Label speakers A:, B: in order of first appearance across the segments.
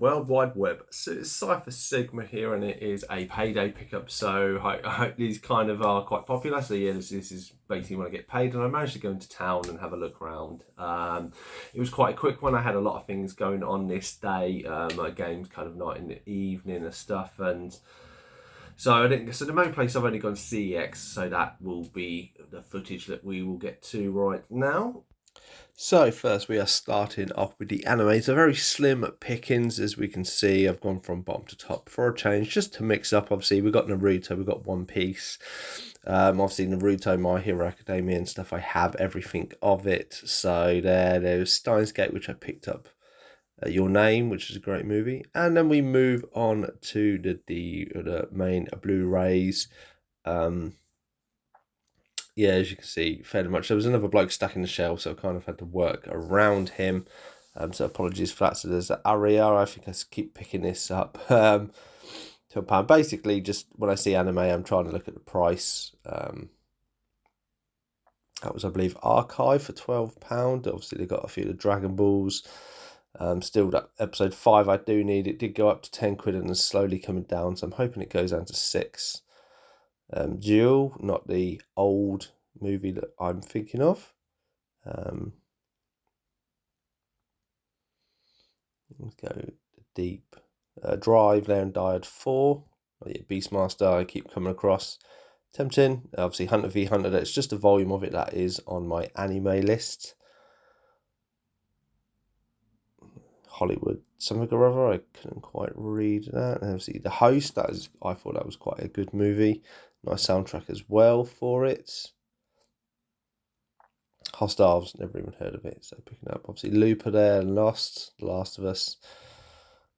A: World Wide Web. So it's Cypher Sigma here, and it is a payday pickup. So I hope these kind of are quite popular. So yeah, this is basically when I get paid, and I managed to go into town and have a look around. It was quite a quick one. I had a lot of things going on this day. My games kind of night in the evening and stuff, and so I didn't. So the main place I've only gone CEX, so that will be the footage that we will get to right now.
B: So first we are starting off with the animes. They're very slim pickings, as we can see. I've gone from bottom to top for a change, just to mix up. Obviously, we've got Naruto, we've got One Piece. Obviously, Naruto, My Hero Academia and stuff, I have everything of it. So there's Steins Gate, which I picked up. Your Name, which is a great movie. And then we move on to the main Blu-rays. Yeah, as you can see, fairly much. There was another bloke stuck in the shelf, so I kind of had to work around him. So apologies for that. So there's Aria. I think I keep picking this up to £1. Basically, just when I see anime, I'm trying to look at the price. That was, I believe, Archive for £12. Obviously, they got a few of the Dragon Balls. Still, that episode 5 I do need. It did go up to 10 quid and is slowly coming down, so I'm hoping it goes down to 6. Duel, not the old movie that I'm thinking of. Let's go deep. Drive, Leon Died 4. Oh, yeah, Beastmaster, I keep coming across. Tempting. Obviously, Hunter v Hunter, that's just a volume of it that is on my anime list. Hollywood something or other, I couldn't quite read that. And obviously, The Host, I thought that was quite a good movie. Nice soundtrack as well for it. Hostiles, never even heard of it, so picking up. Obviously, Looper there, Lost, The Last of Us,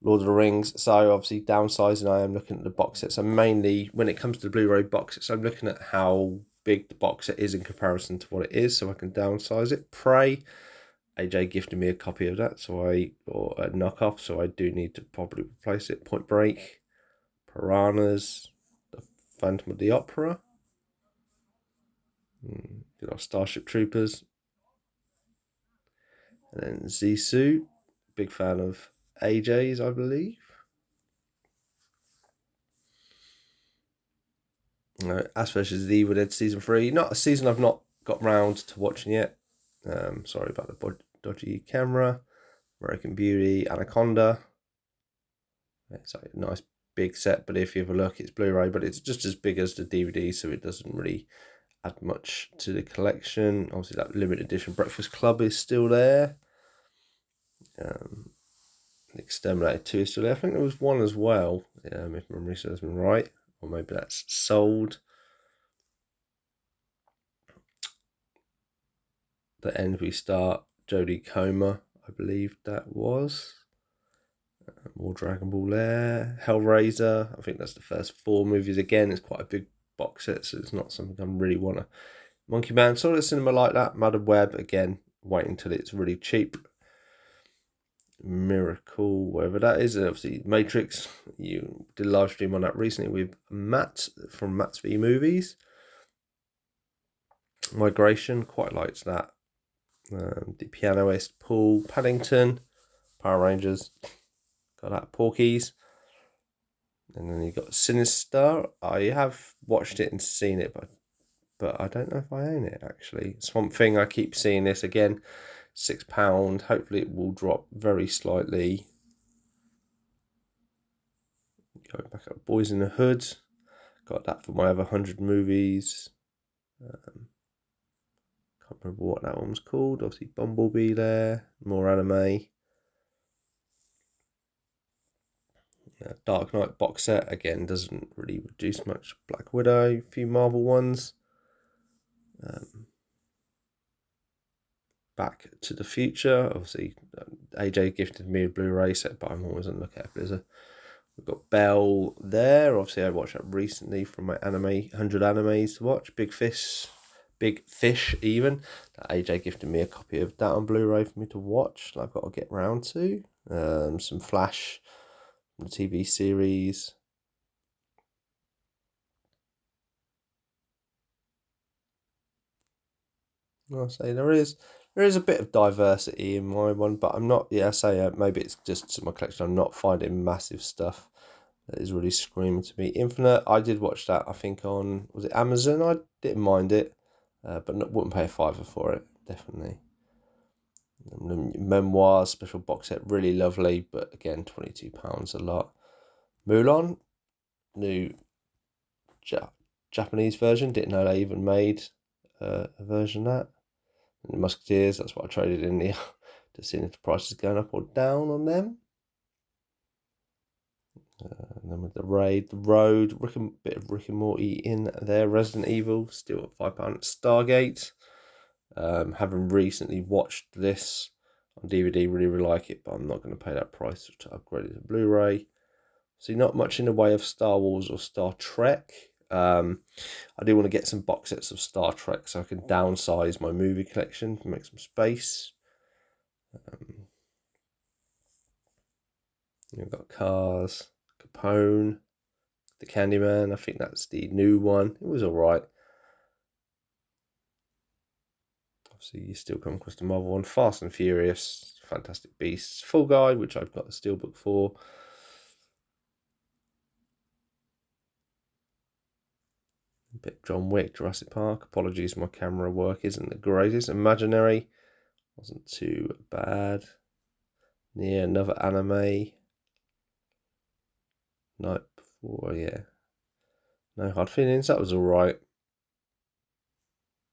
B: Lord of the Rings. So obviously, downsizing, I am looking at the box sets. So mainly, when it comes to the Blu-ray box sets, I'm looking at how big the box set is in comparison to what it is, so I can downsize it. Prey, AJ gifted me a copy of that, or a knockoff, so I do need to probably replace it. Point Break, Piranhas, The Phantom of the Opera, Starship Troopers, and then Zissou, big fan of AJ's, I believe. Ash vs. the Evil Dead Season 3, not a season I've not got round to watching yet. Sorry about the dodgy camera. American Beauty, Anaconda. It's like a nice big set, but if you have a look, it's Blu-ray, but it's just as big as the DVD, so it doesn't really add much to the collection. Obviously, that limited edition Breakfast Club is still there. Exterminator 2 is still there. I think there was one as well, if memory serves me right, or maybe that's sold. The End We Start, Jodie Comer, I believe that was. More Dragon Ball there. Hellraiser, I think that's the first 4 movies. Again, it's quite a big box set, so it's not something I really want to. Monkey Man, saw the cinema like that. Madam Web, again, wait until it's really cheap. Miracle, whatever that is. And obviously, Matrix, you did a live stream on that recently with Matt from Matt's V Movies. Migration, quite liked that. The Pianoist, Paul Paddington, Power Rangers, got that. Porky's, and then you got Sinister. I have watched it and seen it, but I don't know if I own it actually. Swamp Thing, I keep seeing this again. £6. Hopefully it will drop very slightly. Going back up, Boys in the Hood. Got that for my other 100 movies. Can't remember what that one was called. Obviously Bumblebee there. More anime. Yeah, Dark Knight box set, again, doesn't really reduce much. Black Widow, a few Marvel ones. Back to the Future, obviously AJ gifted me a Blu-ray set, but I'm always on the lookout if we've got Belle there. Obviously I watched that recently from my 100 animes to watch. Big Fish even. AJ gifted me a copy of that on Blu-ray for me to watch, that I've got to get round to. Some Flash from the TV series. I'll say there is There is a bit of diversity in my one, but I'm not. Yeah, I say maybe it's just my collection. I'm not finding massive stuff that is really screaming to me. Infinite, I did watch that. I think on, was it Amazon? I didn't mind it, but wouldn't pay a fiver for it. Definitely. Memoir special box set, really lovely, but again, £22 a lot. Mulan, new Japanese version. Didn't know they even made a version of that. And the Musketeers, that's what I traded in here. Just seeing if the price is going up or down on them. And then with the Raid, the Road, bit of Rick and Morty in there. Resident Evil, still at £5. Stargate. Having recently watched this on DVD, really like it, but I'm not going to pay that price to upgrade it to Blu-ray. See, not much in the way of Star Wars or Star Trek. I do want to get some box sets of Star Trek so I can downsize my movie collection to make some space. You've got Cars, Capone, The Candyman. I think that's the new one. It was alright. Obviously, you still come across the Marvel one. Fast and Furious, Fantastic Beasts, Full Guide, which I've got the Steelbook for. A bit John Wick, Jurassic Park. Apologies, my camera work isn't the greatest. Imaginary wasn't too bad. Yeah, another anime. Night Before, yeah. No Hard Feelings, that was alright.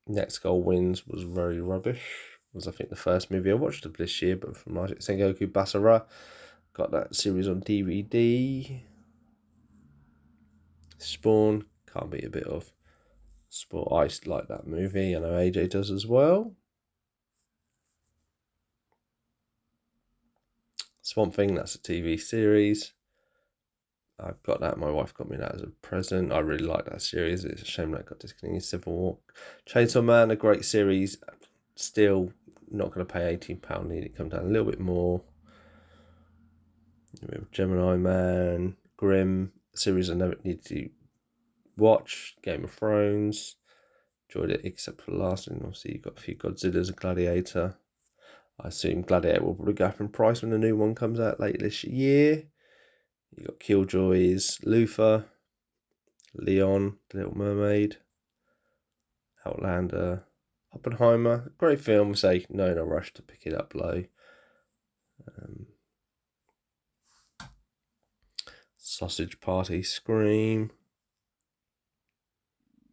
B: Next Goal Wins was very rubbish. It was, I think, the first movie I watched of this year, but from Sengoku Basara. Got that series on DVD. Spawn, can't be a bit of. Spawn, I like that movie. I know AJ does as well. Swamp Thing, that's a TV series. I've got that. My wife got me that as a present. I really like that series. It's a shame that got discontinued. Civil War. Chainsaw Man, a great series. Still not going to pay £18. Need it come down a little bit more. Gemini Man, Grimm, series I never need to watch. Game of Thrones. Enjoyed it except for the last one. Obviously, you've got a few Godzillas and Gladiator. I assume Gladiator will probably go up in price when the new one comes out later this year. You got Killjoys, Luther, Leon, The Little Mermaid, Outlander, Oppenheimer. Great film. Say no rush to pick it up low. Sausage Party, Scream.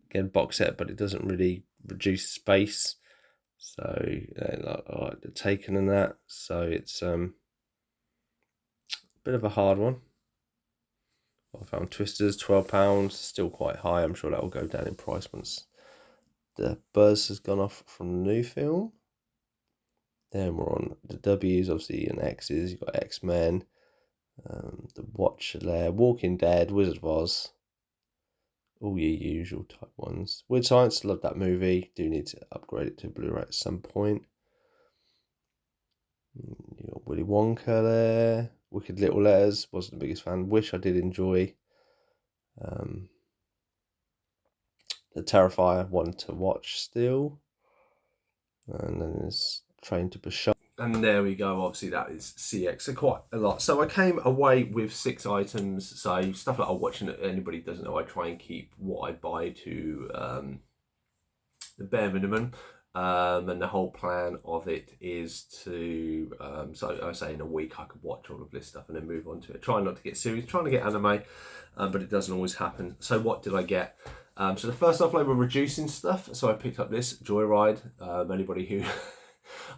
B: Again, box set, but it doesn't really reduce space. So I like the Taken and that. So it's a bit of a hard one. I found Twisters, £12, still quite high. I'm sure that will go down in price once the buzz has gone off from the new film. Then we're on the W's, obviously, and X's. You've got X-Men, The Watcher there, Walking Dead, Wizard of Oz. All your usual type ones. Weird Science, love that movie. Do need to upgrade it to Blu-ray at some point. You got Willy Wonka there. Wicked Little Letters, wasn't the biggest fan. Wish I did enjoy. The Terrifier, one to watch still. And then there's Train to Busan.
A: And there we go. Obviously, that is CX, so quite a lot. So I came away with 6 items. So stuff that I'm watching. Anybody doesn't know, I try and keep what I buy to the bare minimum. And the whole plan of it is to, so I say in a week I could watch all of this stuff and then move on to it. Trying not to get serious, trying to get anime, but it doesn't always happen. So what did I get? So the first offload were reducing stuff. So I picked up this Joyride. Anybody who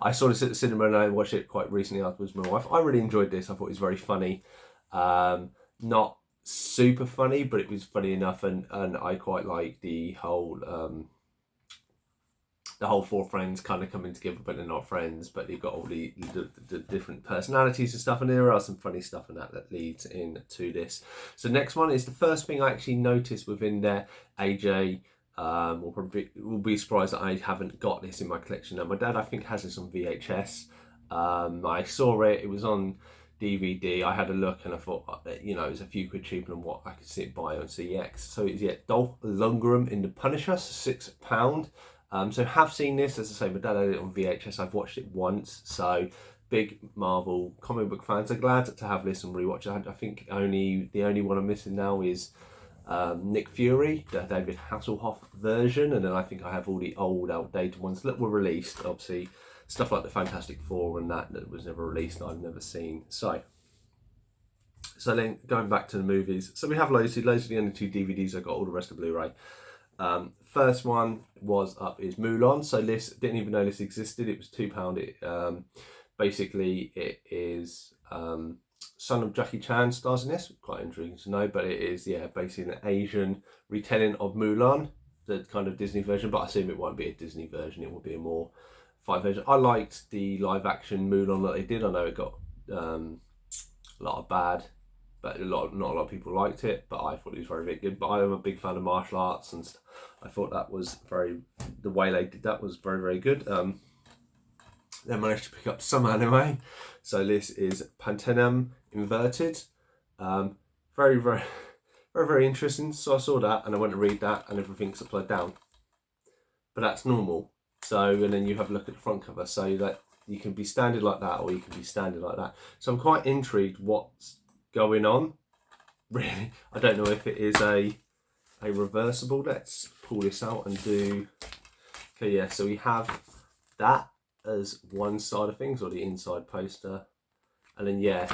A: I saw this at the cinema and I watched it quite recently afterwards with my wife. I really enjoyed this. I thought it was very funny. Not super funny, but it was funny enough, and I quite like the whole 4 friends kind of coming together, but they're not friends, but they've got all the different personalities and stuff, and there are some funny stuff in that leads into this. So next one is the first thing I actually noticed within there. AJ will be surprised that I haven't got this in my collection. Now, my dad, I think, has this on VHS. I saw it was on DVD. I had a look and I thought, it was a few quid cheaper than what I could see it buy on CX. So it's Dolph Lundgren in The Punisher, £6. So have seen this, as I say, my dad had it on VHS. I've watched it once, so big Marvel comic book fans are glad to have this and rewatch it. I think the only one I'm missing now is Nick Fury, the David Hasselhoff version, and then I think I have all the old outdated ones that were released. Obviously, stuff like the Fantastic Four and that was never released, I've never seen. So then going back to the movies, so we have loads of the only 2 DVDs. I got all the rest of Blu-ray. First one is Mulan. So this, didn't even know this existed. It was £2. Basically it is son of Jackie Chan stars in this. Quite intriguing to know, but it is basically an Asian retelling of Mulan, the kind of Disney version. But I assume it won't be a Disney version. It will be a more fight version. I liked the live action Mulan that they did. I know it got a lot of bad, but not a lot of people liked it. But I thought it was very, very good. But I am a big fan of martial arts, and I thought that was the way they did that was very, very good. Then managed to pick up some anime. So this is Patema Inverted. Very, very, very, very interesting. So I saw that and I went to read that, and everything's upside down. But that's normal. So, and then you have a look at the front cover. So that you can be standing like that, or you can be standing like that. So I'm quite intrigued what's going on. Really, I don't know if it is a reversible. Let's pull this out and do. Okay, yeah. So we have that as one side of things, or the inside poster, and then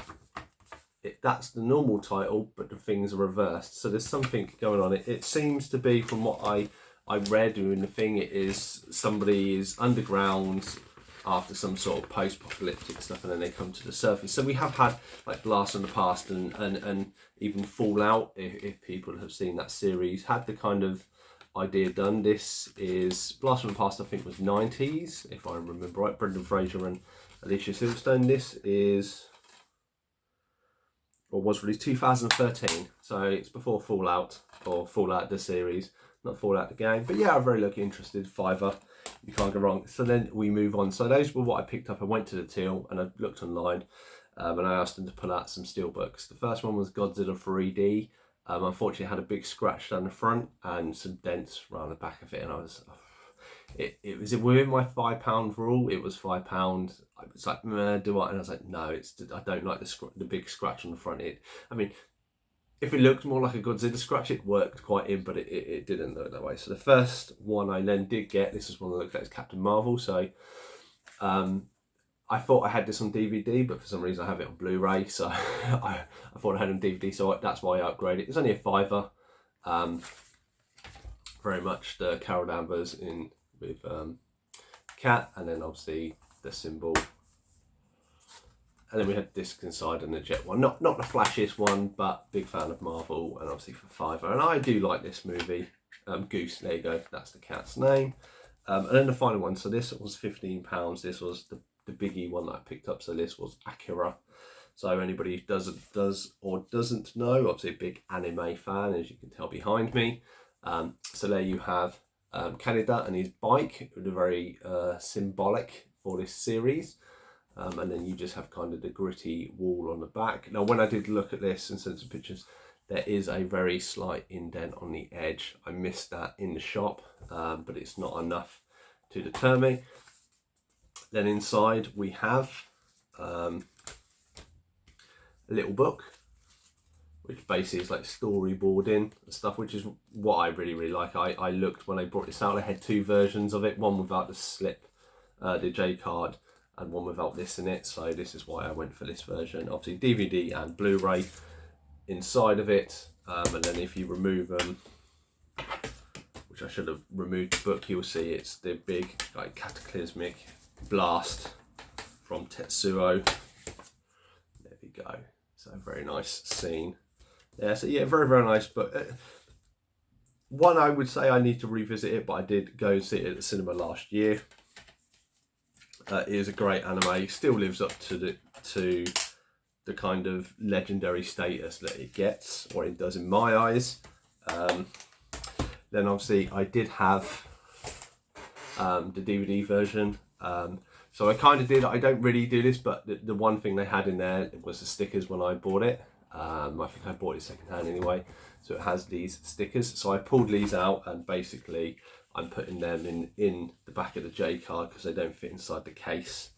A: that's the normal title, but the things are reversed. So there's something going on. It seems to be, from what I read in the thing, it is somebody is underground after some sort of post-apocalyptic stuff, and then they come to the surface. So we have had like Blast from the Past and even Fallout, if people have seen that series, had the kind of idea done. This is Blast from the Past, I think was 90s, if I remember right. Brendan Fraser and Alicia Silverstone. This is, or was released 2013, so it's before Fallout, or Fallout the series, not Fallout the game. But yeah, I'm very interested. £5, you can't go wrong. So then we move on. So those were what I picked up. I went to the till and I looked online, and I asked them to pull out some Steelbooks. The first one was Godzilla 3D. Unfortunately, it had a big scratch down the front and some dents around the back of it, and I was, it was within my £5 rule. It was £5. I was like, do I? And I was like, no, I don't like the big scratch on the front. I mean, if it looked more like a Godzilla scratch, it worked quite in, but it didn't look that way. So the first one I then did get, this was one that looked like Captain Marvel. So I thought I had this on DVD, but for some reason I have it on Blu-ray. So I thought I had it on DVD, so that's why I upgraded. It's only a £5. Very much the Carol Danvers in with Cat, and then obviously the symbol. And then we had discs inside and the jet one. Not the flashiest one, but big fan of Marvel, and obviously for £5. And I do like this movie. Goose, there you go, that's the cat's name. And then the final one, so this was £15. This was the biggie one that I picked up. So this was Akira. So anybody who does or doesn't know, obviously a big anime fan, as you can tell behind me. So there you have Canada and his bike, very symbolic for this series. And then you just have kind of the gritty wall on the back. Now, when I did look at this and sent some pictures, there is a very slight indent on the edge. I missed that in the shop, but it's not enough to deter me. Then inside we have a little book, which basically is like storyboarding and stuff, which is what I really like. I looked when they brought this out, they had 2 versions of it, one without the slip, the J card, and one without this in it. So this is why I went for this version. Obviously DVD and Blu-ray inside of it, and then if you remove them, which I should have removed the book, you'll see it's the big like cataclysmic blast from Tetsuo. There we go. So very nice scene. Yeah, so yeah, very nice. But one, I would say I need to revisit it, but I did go and see it at the cinema last year. It is a great anime. Still lives up to the kind of legendary status that it gets, or it does in my eyes. Then obviously I did have the DVD version. So I kind of did, I don't really do this, but the one thing they had in there was the stickers when I bought it. I think I bought it second hand anyway. So it has these stickers. So I pulled these out and basically I'm putting them in the back of the J card because they don't fit inside the case.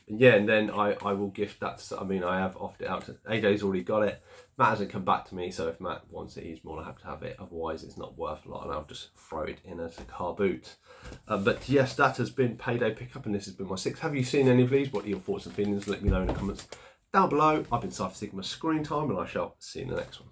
A: Yeah, and then I will gift that to, I mean, I have offered it out to, AJ's already got it. Matt hasn't come back to me, so if Matt wants it, he's more than happy to have it. Otherwise, it's not worth a lot, and I'll just throw it in as a car boot. But yes, that has been Payday Pickup, and this has been my 6. Have you seen any of these? What are your thoughts and feelings? Let me know in the comments down below. I've been Cypher Sigma Screen Time, and I shall see you in the next one.